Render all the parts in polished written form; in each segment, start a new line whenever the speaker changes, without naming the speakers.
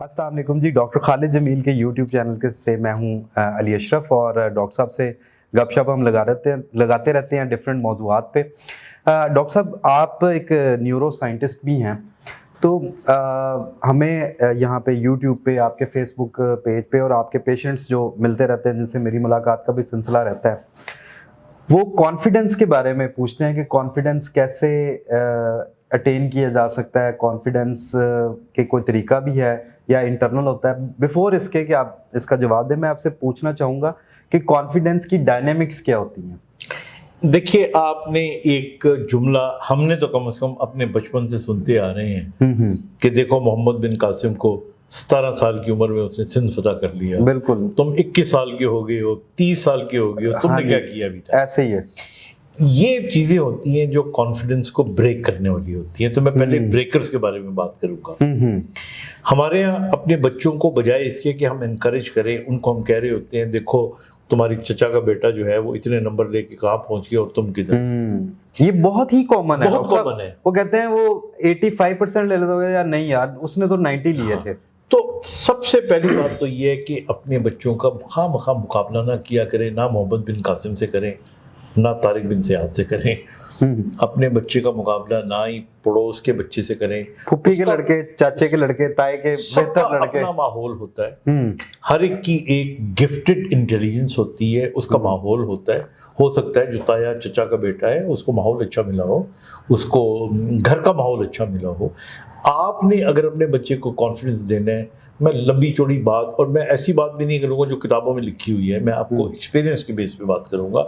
अस्सलाम वालेकुम जी। डॉक्टर खालिद जमील के यूट्यूब चैनल के से मैं हूं अली अशरफ और डॉक्टर साहब से गपशप हम लगाते रहते हैं डिफरेंट मौज़ूआत पे। डॉक्टर साहब आप एक न्यूरो साइंटिस्ट भी हैं, तो हमें यहाँ पे यूट्यूब पे, आपके फेसबुक पेज पे और आपके पेशेंट्स जो मिलते रहते हैं जिनसे मेरी मुलाकात का भी सिलसिला रहता है, वो कॉन्फिडेंस के बारे में पूछते हैं कि कॉन्फिडेंस कैसे अटेन किया जा सकता है, कॉन्फिडेंस के कोई तरीका भी है या इंटरनल होता है। बिफोर इसके कि आप इसका जवाब दें, मैं आपसे पूछना चाहूँगा कि कॉन्फिडेंस की डायनेमिक्स क्या होती हैं?
देखिए, आपने एक जुमला हमने तो कम से कम अपने बचपन से सुनते आ रहे हैं कि देखो मोहम्मद बिन कासिम को 17 साल की उम्र में उसने सिंध फतह कर लिया,
बिल्कुल,
तुम 21 साल के हो गए हो, 30 साल के हो गए हो, तुमने क्या किया अभी तक?
ऐसे ही है।
ये चीजें होती हैं जो कॉन्फिडेंस को ब्रेक करने वाली होती हैं। तो मैं पहले ब्रेकर्स के बारे में बात करूंगा। हमारे यहाँ अपने बच्चों को बजाय इसके कि हम इनकरेज करें, उनको हम कह रहे होते हैं देखो तुम्हारी चचा का बेटा जो है वो इतने नंबर लेके कहाँ पहुंच गया और तुम किधर।
ये बहुत ही कॉमन है,
बहुत कॉमन है।
वो कहते हैं वो 85% ले लेते हो या नहीं यार उसने तो 90 लिए थे।
तो सबसे पहली बात तो ये है कि अपने बच्चों का खामखा मुकाबला ना किया करें, ना मोहम्मद बिन कासिम से करें, ना तारिक बिन सियाद से करें। अपने बच्चे का मुकाबला ना ही पड़ोस के बच्चे से करें,
फुप्पी के लड़के, चाचे के लड़के, ताए के बेहतर लड़के।
अपना माहौल होता है, हर एक की एक गिफ्टेड इंटेलिजेंस होती है, उसका माहौल होता है। हो सकता है जो ताया चचा का बेटा है उसको माहौल अच्छा मिला हो, उसको घर का माहौल अच्छा मिला हो। आपने अगर अपने बच्चे को कॉन्फिडेंस देना है, मैं लंबी चौड़ी बात और मैं ऐसी बात भी नहीं करूँगा जो किताबों में लिखी हुई है, मैं आपको एक्सपीरियंस के बेस पे बात करूँगा।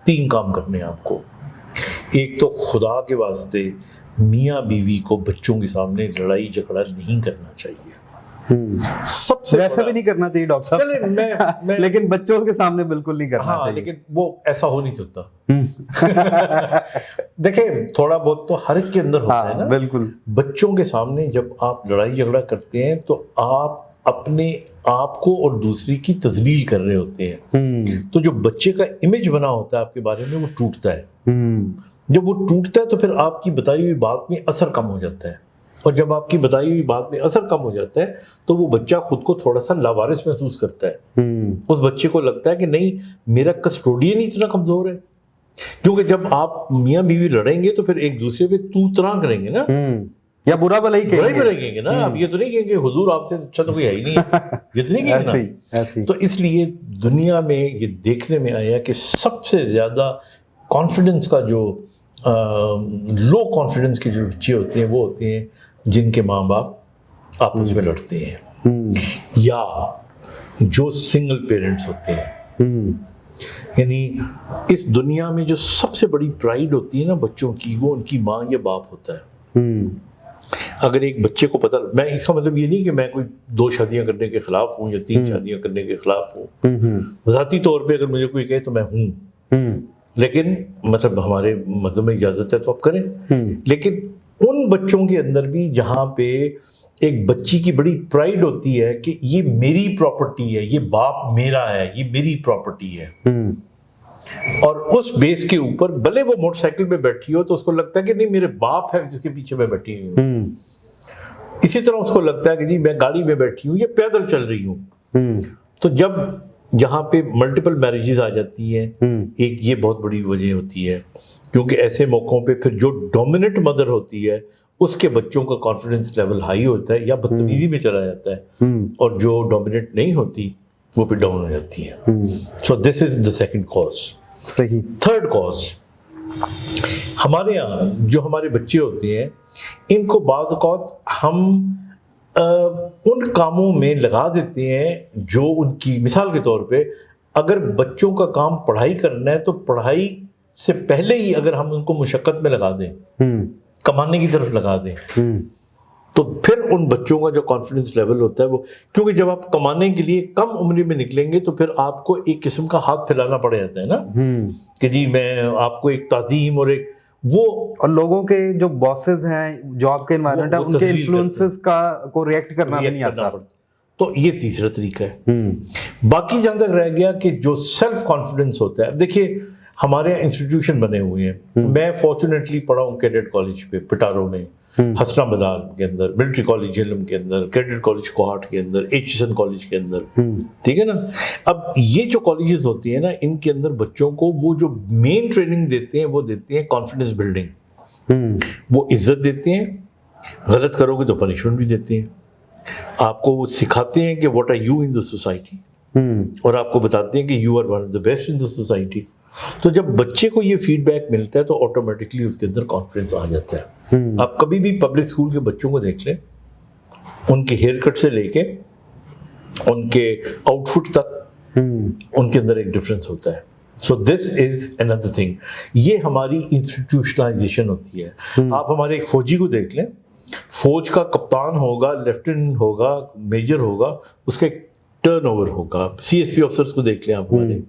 3 काम करने हैं आपको। एक तो खुदा के वास्ते मियाँ बीवी को बच्चों के सामने लड़ाई झगड़ा नहीं करना चाहिए। सबसे
वैसा भी नहीं करना चाहिए डॉक्टर साहब।
चले मैं
लेकिन बच्चों के सामने बिल्कुल नहीं करना चाहिए।
लेकिन वो ऐसा हो नहीं सकता। देखिए, थोड़ा बहुत तो हर एक के अंदर होता है ना।
बिल्कुल।
बच्चों के सामने जब आप लड़ाई झगड़ा करते हैं तो आप अपने आप को और दूसरी की तजलील कर रहे होते हैं। तो जो बच्चे का इमेज बना होता है आपके बारे में वो टूटता है। जब वो टूटता है तो फिर आपकी बताई हुई बात में असर कम हो जाता है, और जब आपकी बताई हुई बात में असर कम हो जाता है तो वो बच्चा खुद को थोड़ा सा लावारिस महसूस करता है। उस बच्चे को लगता है कि नहीं, मेरा कस्टोडियन ही इतना कमजोर है। क्योंकि जब आप मियाँ बीवी लड़ेंगे तो फिर एक दूसरे पे तू तरां करेंगे ना,
या बुरा भला ही
कहेंगे ना। आप ये तो नहीं कहेंगे हुजूर आपसे अच्छा तो कोई है ही नहीं, ये तो नहीं कहेंगे ना। तो इसलिए दुनिया में ये देखने में आया कि सबसे ज्यादा कॉन्फिडेंस का जो लो कॉन्फिडेंस के जो बच्चे होते हैं वो होते हैं जिनके माँ बाप आपस में लड़ते हैं, या जो सिंगल पेरेंट्स होते हैं। यानी इस दुनिया में जो सबसे बड़ी प्राइड होती है ना बच्चों की, वो उनकी माँ या बाप होता है। अगर एक बच्चे को पता, मैं इसका मतलब ये नहीं कि मैं कोई 2 शादियां करने के खिलाफ हूँ या 3 शादियां करने के खिलाफ हूँ। ज़ाती तौर पे अगर मुझे कोई कहे तो मैं हूँ, लेकिन मतलब हमारे मज़हब में इजाज़त है तो आप करें। लेकिन उन बच्चों के अंदर भी जहाँ पे एक बच्ची की बड़ी प्राइड होती है कि ये मेरी प्रॉपर्टी है, ये बाप मेरा है, ये मेरी प्रॉपर्टी है, और उस बेस के ऊपर भले वो मोटरसाइकिल पे बैठी हो तो उसको लगता है कि नहीं मेरे बाप है जिसके पीछे मैं बैठी हुई हूँ। इसी तरह उसको लगता है कि नहीं मैं गाड़ी में बैठी हूँ या पैदल चल रही हूँ। तो जब यहाँ पे मल्टीपल मैरिजेस आ जाती हैं, एक ये बहुत बड़ी वजह होती है, क्योंकि ऐसे मौक़ों पे फिर जो डोमिनेंट मदर होती है उसके बच्चों का कॉन्फिडेंस लेवल हाई होता है या बदतमीजी में चला जाता है, और जो डोमिनेंट नहीं होती वो फिर डाउन हो जाती है। So this is the second cause.
सही।
थर्ड कॉज, हमारे यहाँ जो हमारे बच्चे होते हैं इनको बाज़ औक़ात हम उन कामों में लगा देते हैं जो उनकी, मिसाल के तौर पे अगर बच्चों का काम पढ़ाई करना है तो पढ़ाई से पहले ही अगर हम उनको मुशक्क़त में लगा दें, कमाने की तरफ लगा दें, तो फिर उन बच्चों का जो कॉन्फिडेंस लेवल होता है वो, क्योंकि जब आप कमाने के लिए कम उम्र में निकलेंगे तो फिर आपको एक किस्म का हाथ फैलाना पड़ जाता है ना, कि जी मैं आपको एक ताज़ीम और एक वो, और
लोगों के जो बॉसेस हैं, जॉब के एनवायरनमेंट है, उनके इन्फ्लुएंसेस का को रिएक्ट करना भी नहीं आता।
तो ये तीसरा तरीका है। बाकी जहाँ तक रह गया कि जो सेल्फ कॉन्फिडेंस होता है, देखिए हमारे यहाँ इंस्टीट्यूशन बने हुए हैं। मैं फॉर्चुनेटली पढ़ा हूँ कैडेट कॉलेज पे पिटारो में, हसना बदाल के अंदर, मिलिट्री कॉलेज झेलम के अंदर, कैडेट कॉलेज कोहाट के अंदर, एचएसएन कॉलेज के अंदर, ठीक है ना। अब ये जो कॉलेजेस होती है ना, इनके अंदर बच्चों को वो जो मेन ट्रेनिंग देते हैं वो देते हैं कॉन्फिडेंस बिल्डिंग। वो इज्जत देते हैं, गलत करोगे तो पनिशमेंट भी देते हैं, आपको वो सिखाते हैं कि what are you in the society, और आपको बताते हैं कि you are one of the best in the society. तो जब बच्चे को ये फीडबैक मिलता है तो ऑटोमेटिकली उसके अंदर कॉन्फिडेंस आ जाता है। आप कभी भी पब्लिक स्कूल के बच्चों को देख लें, उनके हेयर कट से लेके उनके आउटफिट तक उनके अंदर एक डिफरेंस होता है। So this is another thing, ये हमारी इंस्टीट्यूशनलाइजेशन होती है। आप हमारे एक फौजी को देख लें, फौज का कप्तान होगा, लेफ्टिनेंट होगा, मेजर होगा, उसका एक टर्नओवर होगा। सीएसपी ऑफिसर्स को देख लें आप हमारे,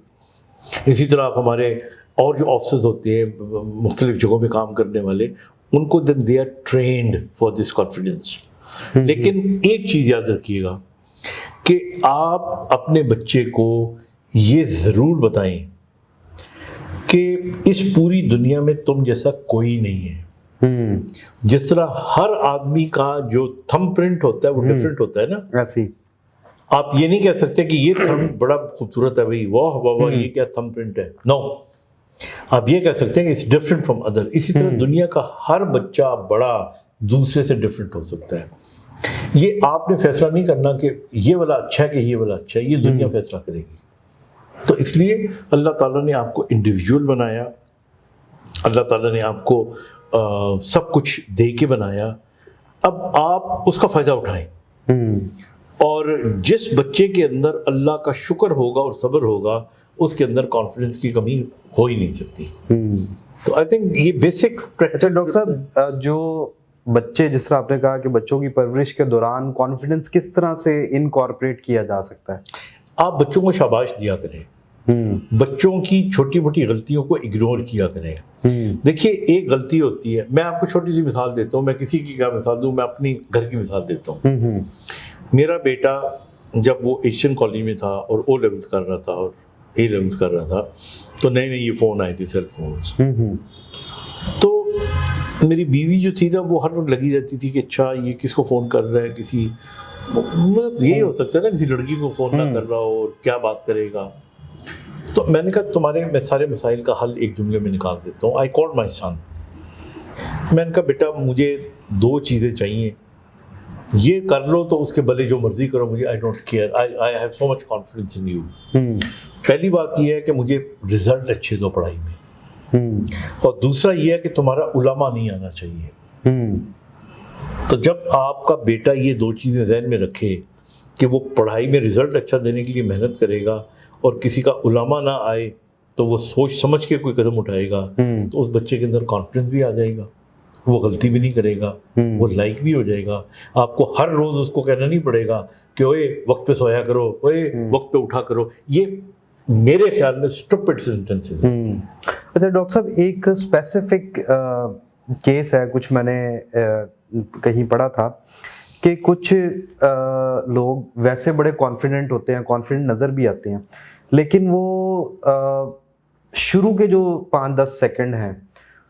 इसी तरह आप हमारे और जो ऑफिसर्स होते हैं मुख्तलिफ जगहों पे काम करने वाले, उनको then they are trained for this confidence. लेकिन एक चीज़ याद रखिएगा कि आप अपने बच्चे को ये ज़रूर बताएं कि इस पूरी दुनिया में तुम जैसा कोई नहीं है। जिस तरह हर आदमी का जो थंब प्रिंट होता है वो डिफरेंट होता है ना,
ऐसी
आप ये नहीं कह सकते कि ये थंब बड़ा खूबसूरत है भाई, वाह वाह वाह, ये क्या थंब प्रिंट है। नो, आप ये कह सकते हैं कि इट्स डिफरेंट फ्रॉम अदर। इसी तरह दुनिया का हर बच्चा बड़ा दूसरे से डिफरेंट हो सकता है। ये आपने फैसला नहीं करना कि ये वाला अच्छा है कि ये वाला अच्छा है, ये दुनिया फैसला करेगी। तो इसलिए अल्लाह ताला ने आपको इंडिविजुअल बनाया, अल्लाह ताला ने आपको सब कुछ दे के बनाया। अब आप उसका फ़ायदा उठाएं, और जिस बच्चे के अंदर अल्लाह का शुक्र होगा और सब्र होगा, उसके अंदर कॉन्फिडेंस की कमी हो ही नहीं सकती। तो आई थिंक ये बेसिक।
अच्छा डॉक्टर साहब, जो बच्चे, जिस तरह आपने कहा कि बच्चों की परवरिश के दौरान कॉन्फिडेंस किस तरह से इनकॉर्पोरेट किया जा सकता है?
आप बच्चों को शाबाश दिया करें, बच्चों की छोटी मोटी गलतियों को इग्नोर किया करें। देखिए, एक गलती होती है, मैं आपको छोटी सी मिसाल देता हूँ, मैं किसी की क्या मिसाल दूँ, मैं अपनी घर की मिसाल देता हूँ। मेरा बेटा जब वो एशियन कॉलेज में था और ओ लेवल्स कर रहा था और ए लेवल्स कर रहा था, तो नए नए ये फ़ोन आए थे, सेल फोन्स। तो मेरी बीवी जो थी ना, वो हर वक्त लगी रहती थी कि अच्छा ये किसको फ़ोन कर रहा है, किसी, मतलब यही हो सकता है ना किसी लड़की को फ़ोन ना कर रहा हो और क्या बात करेगा। तो मैंने कहा तुम्हारे मैं सारे मसाइल का हल एक जुमले में निकाल देता हूँ। आई कॉल्ड माई सन, मैंने कहा बेटा मुझे 2 चीज़ें चाहिए, ये कर लो तो उसके भले जो मर्जी करो, मुझे I don't care, I have so much confidence in you. पहली बात ये है कि मुझे रिजल्ट अच्छे दो पढ़ाई में, और दूसरा ये है कि तुम्हारा उलामा नहीं आना चाहिए। तो जब आपका बेटा ये 2 चीज़ें जहन में रखे कि वो पढ़ाई में रिजल्ट अच्छा देने के लिए मेहनत करेगा और किसी का उलामा ना आए, तो वो सोच समझ के कोई कदम उठाएगा, तो उस बच्चे के अंदर कॉन्फिडेंस भी आ जाएगा, वो गलती भी नहीं करेगा, वो लाइक भी हो जाएगा। आपको हर रोज़ उसको कहना नहीं पड़ेगा कि ओए वक्त पे सोया करो, ओए वक्त पे उठा करो। ये मेरे ख्याल में स्टूपिड सेंटेंसेस हैं।
अच्छा डॉक्टर साहब, एक स्पेसिफिक केस है, कुछ मैंने कहीं पढ़ा था कि कुछ लोग वैसे बड़े कॉन्फिडेंट होते हैं, कॉन्फिडेंट नज़र भी आते हैं, लेकिन वो शुरू के जो 5-10 सेकंड हैं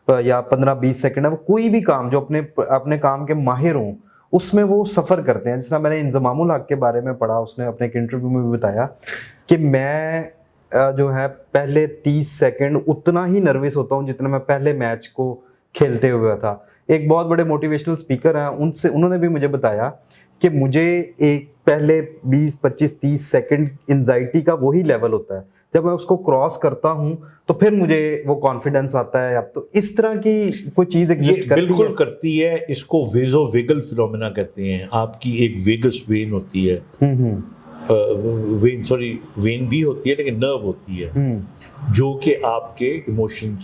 या 15-20 सेकंड है, वो कोई भी काम जो अपने काम के माहिर हों उसमें वो सफ़र करते हैं। जिस तरह मैंने इंज़मामुल हक के बारे में पढ़ा, उसने अपने एक इंटरव्यू में भी बताया कि मैं जो है पहले 30 सेकंड उतना ही नर्वस होता हूँ जितना मैं पहले मैच को खेलते हुए था। एक बहुत बड़े मोटिवेशनल स्पीकर हैं, उन्होंने भी मुझे बताया कि मुझे एक पहले 20-25-30 सेकंड एंजाइटी का वही लेवल होता है, जब मैं उसको क्रॉस करता हूं तो फिर मुझे वो कॉन्फिडेंस आता है। अब तो इस तरह की कोई चीज़ एग्जिस्ट करती है?
बिल्कुल करती है। इसको वेजोवेगल फिनोमेना कहते हैं। आपकी एक वेगस वेन होती है, वेन भी होती है लेकिन नर्व होती है, जो कि आपके इमोशन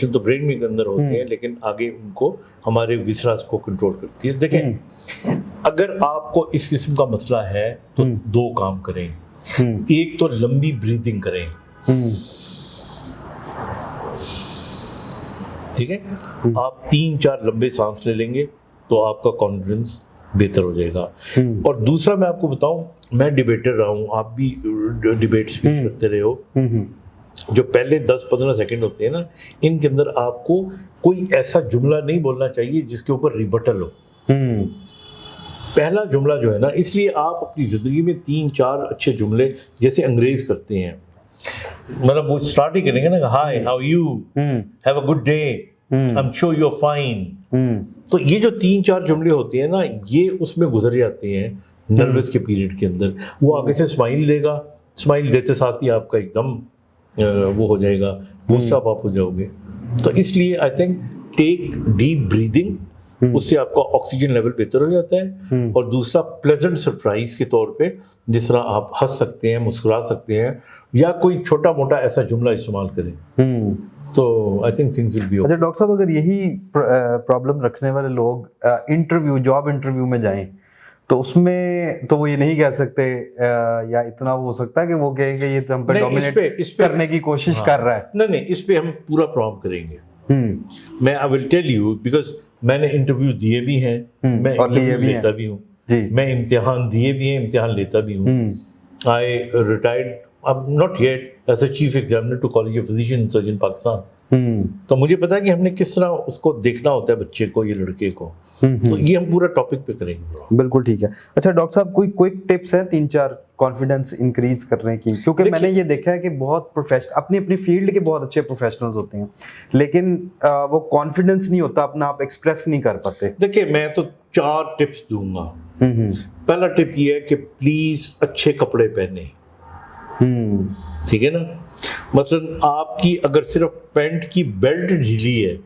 तो ब्रेन में के अंदर होते हैं, लेकिन आगे उनको हमारे विसरास को कंट्रोल करती है। देखें, अगर आपको इस किस्म का मसला है तो 2 काम करें। एक तो लंबी ब्रीदिंग करें, ठीक है, आप 3-4 लंबे सांस ले लेंगे तो आपका कॉन्फिडेंस बेहतर हो जाएगा। और दूसरा मैं आपको बताऊं, मैं डिबेटर रहा हूं, आप भी डिबेट स्पीच करते रहे हो, جو پہلے 10-15 سیکنڈ ہوتے ہیں نا، ان کے اندر آپ کو کوئی ایسا جملہ نہیں بولنا چاہیے جس کے اوپر ریبٹل ہو. پہلا جملہ جو ہے نا، اس لیے آپ اپنی زندگی میں 3-4 اچھے جملے جیسے انگریز کرتے ہیں، مطلب وہ اسٹارٹ ہی کریں گے نا، hi how you, have a good day, I am sure you are fine. تو یہ جو 3-4 جملے ہوتے ہیں نا، یہ اس میں گزر جاتے ہیں نروس کے پیریڈ کے اندر. وہ آگے سے اسمائل دے گا، اسمائل دیتے ساتھ ہی آپ کا ایک دم وہ ہو جائے گا، بوسٹ اپ آپ ہو جاؤ گے. تو اس لیے I think take deep breathing, اس سے آپ کا آکسیجن لیول بہتر ہو جاتا ہے. اور دوسرا پلیزنٹ سرپرائز کے طور پہ جس طرح آپ ہنس سکتے ہیں، مسکرا سکتے ہیں، یا کوئی چھوٹا موٹا ایسا جملہ استعمال کریں، تو I think things will be okay.
اچھا ڈاکٹر صاحب، اگر یہی پرابلم رکھنے والے لوگ انٹرویو، جاب انٹرویو میں جائیں تو اس میں تو وہ یہ نہیں کہہ سکتے، یا اتنا ہو سکتا ہے کہ وہ کہیں کہ یہ تو ہم پہ ڈومینیٹ کرنے کی کوشش کر رہا ہے.
نہیں، اس پہ ہم پورا پروم کریں گے. میں آئی ول ٹیل یو، بیکاز میں نے انٹرویو دیے بھی ہیں، میں انٹرویو لیتا بھی ہوں، میں امتحان دیے بھی ہیں، امتحان لیتا بھی ہوں. آئی retired not yet as a chief examiner to College of Physicians and Surgeons Pakistan. تو مجھے پتا ہے کہ ہم نے کس طرح اس کو دیکھنا ہوتا ہے بچے کو، یہ لڑکے کو. تو یہ ہم پورا ٹاپک پہ کریں گے.
بالکل ٹھیک ہے. اچھا ڈاکٹر صاحب، کوئی کوئک ٹپس ہیں 3-4 کانفیڈنس انکریز کرنے کی؟ کیونکہ میں نے یہ دیکھا ہے کہ بہت اپنی اپنی فیلڈ کے بہت اچھے پروفیشنلز ہوتے ہیں، لیکن وہ کانفیڈنس نہیں ہوتا، اپنا آپ ایکسپریس نہیں کر پاتے.
دیکھیں، میں تو 4 ٹپس دوں گا. پہلا ٹپ یہ ہے کہ پلیز اچھے کپڑے پہنیں. ٹھیک ہے نا، مثلاً آپ کی اگر صرف پینٹ کی بیلٹ ڈھیلی ہے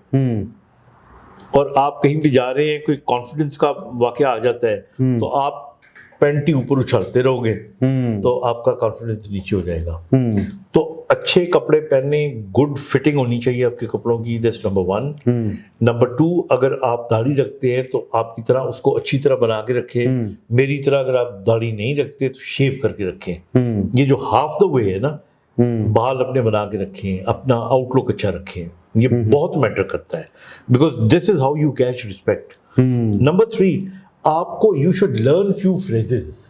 اور آپ کہیں پہ جا رہے ہیں، کوئی کانفیڈنس کا واقعہ آ جاتا ہے، تو آپ پینٹ ہی اوپر اچھالتے رہو گے تو آپ کا کانفیڈنس نیچے ہو جائے گا. تو اچھے کپڑے پہننے، گڈ فٹنگ ہونی چاہیے آپ کے کپڑوں کی، دیٹس نمبر 1. نمبر 2، اگر آپ داڑھی رکھتے ہیں تو آپ کی طرح اس کو اچھی طرح بنا کے رکھیں. میری طرح اگر آپ داڑھی نہیں رکھتے تو شیو کر کے رکھیں. یہ جو ہاف دا وے ہے نا، بال اپنے بنا کے رکھیں، اپنا آؤٹ لک اچھا رکھیں. یہ بہت میٹر کرتا ہے، because this is how you catch respect. Number 3، آپ کو you should learn few phrases.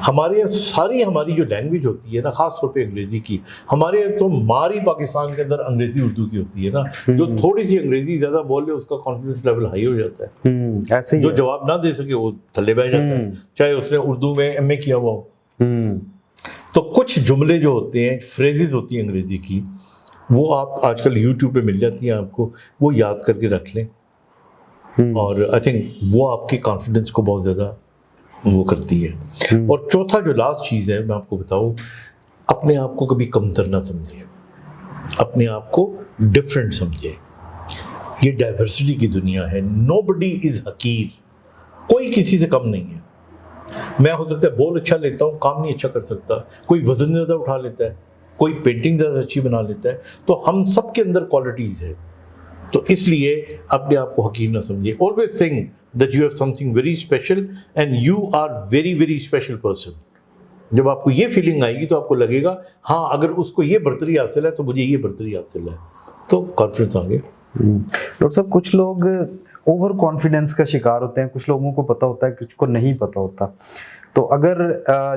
ہمارے یہاں ساری ہماری جو لینگویج ہوتی ہے نا، خاص طور پہ انگریزی کی، ہمارے یہاں تو ماری پاکستان کے اندر انگریزی اردو کی ہوتی ہے نا. جو تھوڑی سی انگریزی زیادہ بول لے اس کا کانفیڈنس لیول ہائی ہو جاتا ہے. جو جواب نہ دے سکے وہ تھلے بہ جاتا ہے، چاہے اس نے اردو میں ایم اے کیا ہوا ہو. تو کچھ جملے جو ہوتے ہیں، فریزز ہوتی ہیں انگریزی کی، وہ آپ آج کل یوٹیوب پہ مل جاتی ہیں آپ کو، وہ یاد کر کے رکھ لیں. اور آئی تھنک وہ آپ کے کانفیڈنس کو بہت زیادہ وہ کرتی ہے. اور چوتھا جو لاسٹ چیز ہے میں آپ کو بتاؤں، اپنے آپ کو کبھی کمتر نہ سمجھیں، اپنے آپ کو ڈفرینٹ سمجھیں. یہ ڈائیورسٹی کی دنیا ہے، نو بڈی از حقیر، کوئی کسی سے کم نہیں ہے. میں ہو سکتا ہے بول اچھا لیتا ہوں، کام نہیں اچھا کر سکتا، کوئی وزن زیادہ اٹھا لیتا ہے، کوئی پینٹنگ زیادہ اچھی بنا لیتا ہے. تو ہم سب کے اندر کوالٹیز ہے، تو اس لیے اپنے آپ کو حقیر نہ سمجھیں. always think that you have something very special and you are very very special person. جب آپ کو یہ فیلنگ آئے گی تو آپ کو لگے گا ہاں اگر اس کو یہ برتری حاصل ہے تو مجھے یہ برتری حاصل ہے، تو کانفیڈنس آ گیا.
ڈاکٹر صاحب، کچھ لوگ اوور کانفیڈنس کا شکار ہوتے ہیں، کچھ لوگوں کو پتہ ہوتا ہے، کچھ کو نہیں پتہ ہوتا. تو اگر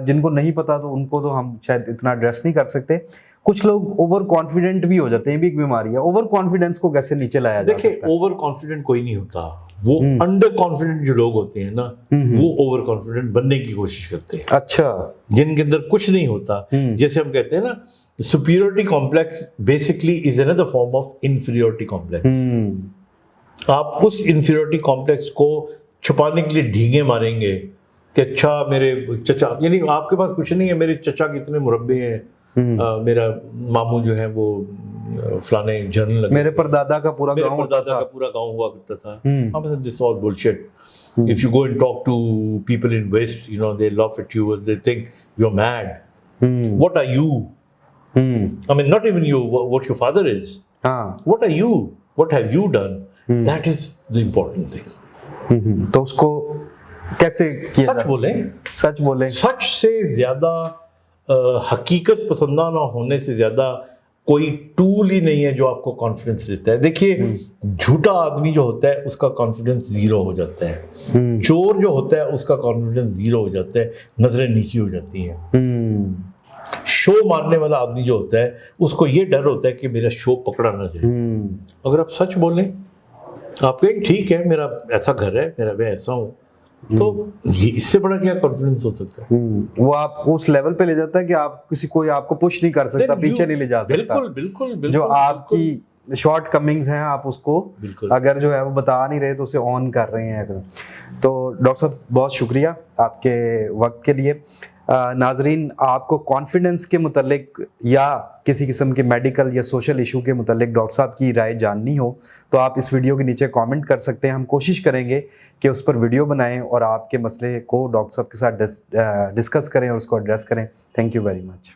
جن کو نہیں پتا تو ان کو تو ہم شاید اتنا ایڈریس نہیں کر سکتے. کچھ لوگ اوور کانفیڈنٹ بھی ہو جاتے ہیں، بھی ایک بیماری ہے. اوور کانفیڈنس کو کیسے نیچے لایا جائے؟
دیکھیں، اوور کانفیڈنٹ کوئی نہیں ہوتا، وہ انڈر کانفیڈنٹ جو لوگ ہوتے ہیں نا، وہ اوور کانفیڈنٹ بننے کی کوشش کرتے ہیں. اچھا، جن کے اندر کچھ نہیں ہوتا. جیسے ہم کہتے ہیں نا، superiority complex basically is another form of inferiority complex. آپ اس inferiority complex کو چھپانے کے لیے ڈھینگے ماریں گے کہ اچھا میرے چچا، یعنی آپ کے پاس کچھ نہیں ہے، میرے چچا کتنے مربے ہیں، میرا ماموں جو ہے وہ فلانے جنرل لگے، میرے پردادا کا پورا گاؤں ہوا کرتا تھا. This is all bullshit. If you go and talk to people in West, you know, they laugh at you and they think you're mad. What are you? I mean, not even you, what your father is. What are you? What have you done? That is the important thing.
تو اس کو کیسے
سچ بولیں. سچ سے زیادہ حقیقت پسندانہ ہونے سے زیادہ کوئی ٹول ہی نہیں ہے جو آپ کو کانفیڈنس دیتا ہے. دیکھیے، جھوٹا آدمی جو ہوتا ہے اس کا کانفیڈنس زیرو ہو جاتا ہے، چور جو ہوتا ہے اس کا کانفیڈنس زیرو ہو جاتا ہے، نظریں نیچی ہو جاتی ہیں. शो मारने वाला आदमी जो होता है उसको ये डर होता है कि मेरा शो पकड़ा ना जाए। अगर आप सच बोलें, आप कहें ठीक है मेरा ऐसा घर है, मेरा मैं ऐसा हूँ, तो ये इससे बड़ा क्या कॉन्फिडेंस हो सकता है?
वो आप उस लेवल पे ले जाता है कि आप कोई आपको पुश नहीं कर सकता, पीछे नहीं ले जा सकता।
बिल्कुल बिल्कुल बिल्कुल।
जो आपकी शॉर्ट कमिंग्स हैं आप उसको अगर जो है वो बता नहीं रहे तो उसे ऑन कर रहे हैं। तो डॉक्टर साहब बहुत शुक्रिया आपके वक्त के लिए। नाजरीन, आपको कॉन्फिडेंस के मुतल्लिक या किसी किस्म के मेडिकल या सोशल इशू के मुतल्लिक डॉक्टर साहब की राय जाननी हो तो आप इस वीडियो के नीचे कमेंट कर सकते हैं। हम कोशिश करेंगे कि उस पर वीडियो बनाएं और आपके मसले को डॉक्टर साहब के साथ डिस्कस करें और उसको एड्रेस करें। Thank you very much.